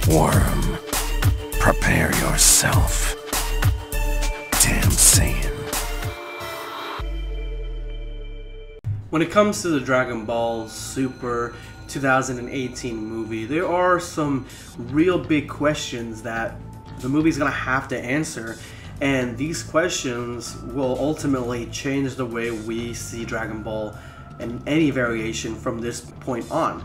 Worm, prepare yourself. Damn Saiyan. When it comes to the Dragon Ball Super 2018 movie, there are some real big questions that the movie's gonna have to answer, and these questions will ultimately change the way we see Dragon Ball and any variation from this point on.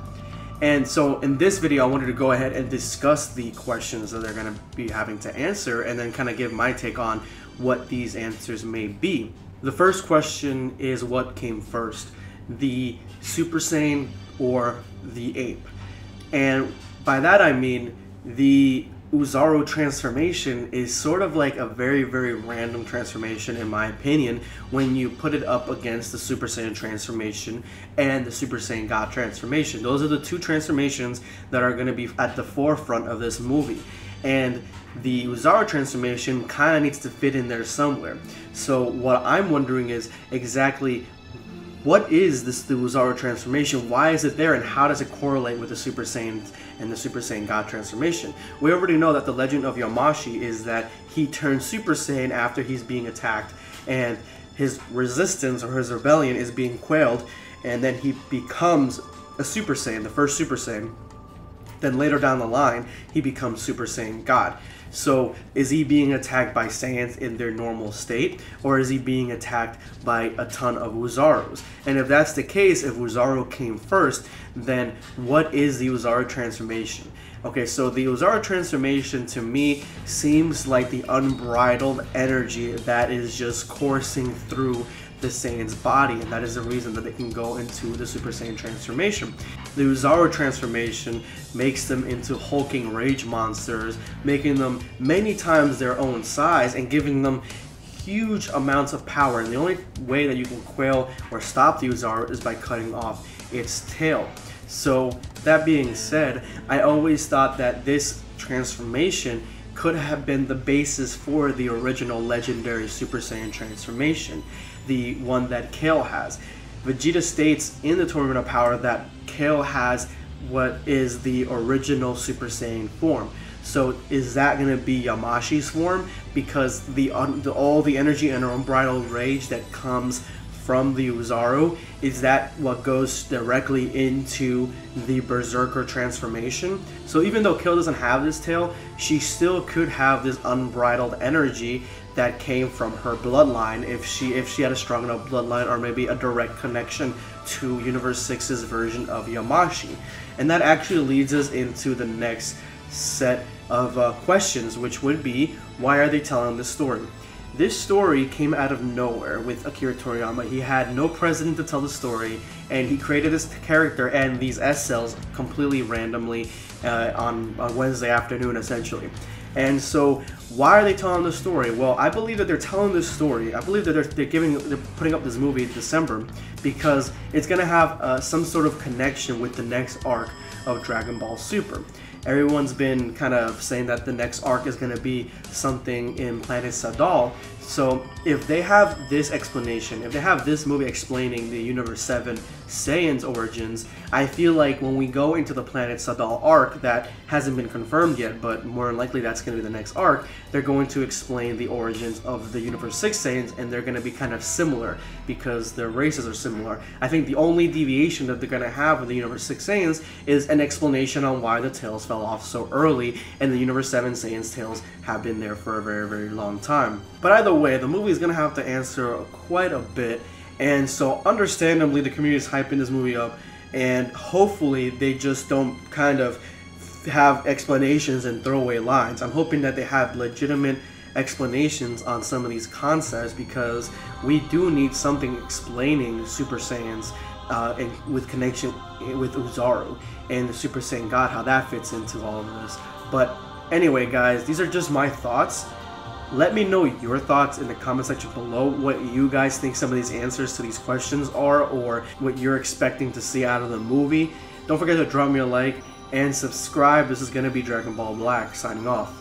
And so in this video, I wanted to go ahead and discuss the questions that they're going to be having to answer, and then kind of give my take on what these answers may be. The first question is, what came first, the Super Saiyan or the ape? And by that I mean the Oozaru transformation is sort of like a very, very random transformation, in my opinion, when you put it up against the Super Saiyan transformation and the Super Saiyan God transformation. Those are the two transformations that are going to be at the forefront of this movie. And the Oozaru transformation kind of needs to fit in there somewhere. So what I'm wondering is exactly, what is this, the Oozaru transformation? Why is it there, and how does it correlate with the Super Saiyan and the Super Saiyan God transformation? We already know that the legend of Yamashi is that he turns Super Saiyan after he's being attacked, and his resistance or his rebellion is being quelled, and then he becomes a Super Saiyan, the first Super Saiyan. Then later down the line, he becomes Super Saiyan God. So is he being attacked by Saiyans in their normal state, or is he being attacked by a ton of Oozarus? And if that's the case, if Oozaru came first, then what is the Oozaru transformation? Okay, so the Oozaru transformation to me seems like the unbridled energy that is just coursing through the Saiyan's body, and that is the reason that they can go into the Super Saiyan transformation. The Oozaru transformation makes them into hulking rage monsters, making them many times their own size and giving them huge amounts of power. And the only way that you can quell or stop the Oozaru is by cutting off its tail. So that being said, I always thought that this transformation could have been the basis for the original legendary Super Saiyan transformation, the one that Kale has. Vegeta states in the Tournament of Power that Kale has what is the original Super Saiyan form. So is that going to be Yamashi's form? Because all the energy and unbridled rage that comes from the Oozaru, is that what goes directly into the Berserker transformation? So even though Kale doesn't have this tail, she still could have this unbridled energy that came from her bloodline if she had a strong enough bloodline, or maybe a direct connection to Universe 6's version of Yamashi. And that actually leads us into the next set of questions, which would be, why are they telling this story? This story came out of nowhere with Akira Toriyama. He had no precedent to tell the story, and he created this character and these S-cells completely randomly on Wednesday afternoon, essentially. And so, why are they telling this story? Well, I believe that they're telling this story. I believe that they're putting up this movie in December because it's gonna have some sort of connection with the next arc of Dragon Ball Super. Everyone's been kind of saying that the next arc is going to be something in Planet Sadal. So if they have this explanation, if they have this movie explaining the Universe 7 Saiyans origins, I feel like when we go into the Planet Sadal arc that hasn't been confirmed yet, but more than likely that's going to be the next arc, they're going to explain the origins of the Universe 6 Saiyans, and they're going to be kind of similar because their races are similar. I think the only deviation that they're going to have with the Universe 6 Saiyans is an explanation on why the tails fell off so early, and the Universe 7 Saiyans tails have been there for a very, very long time. But either way, the movie is going to have to answer quite a bit, and so understandably the community is hyping this movie up, and hopefully they just don't kind of have explanations and throwaway lines. I'm hoping that they have legitimate explanations on some of these concepts, because we do need something explaining Super Saiyans and with connection with Oozaru and the Super Saiyan God, how that fits into all of this. But anyway, guys, these are just my thoughts. Let me know your thoughts in the comment section below, what you guys think some of these answers to these questions are, or what you're expecting to see out of the movie. Don't forget to drop me a like and subscribe. This is going to be Dragon Ball Black signing off.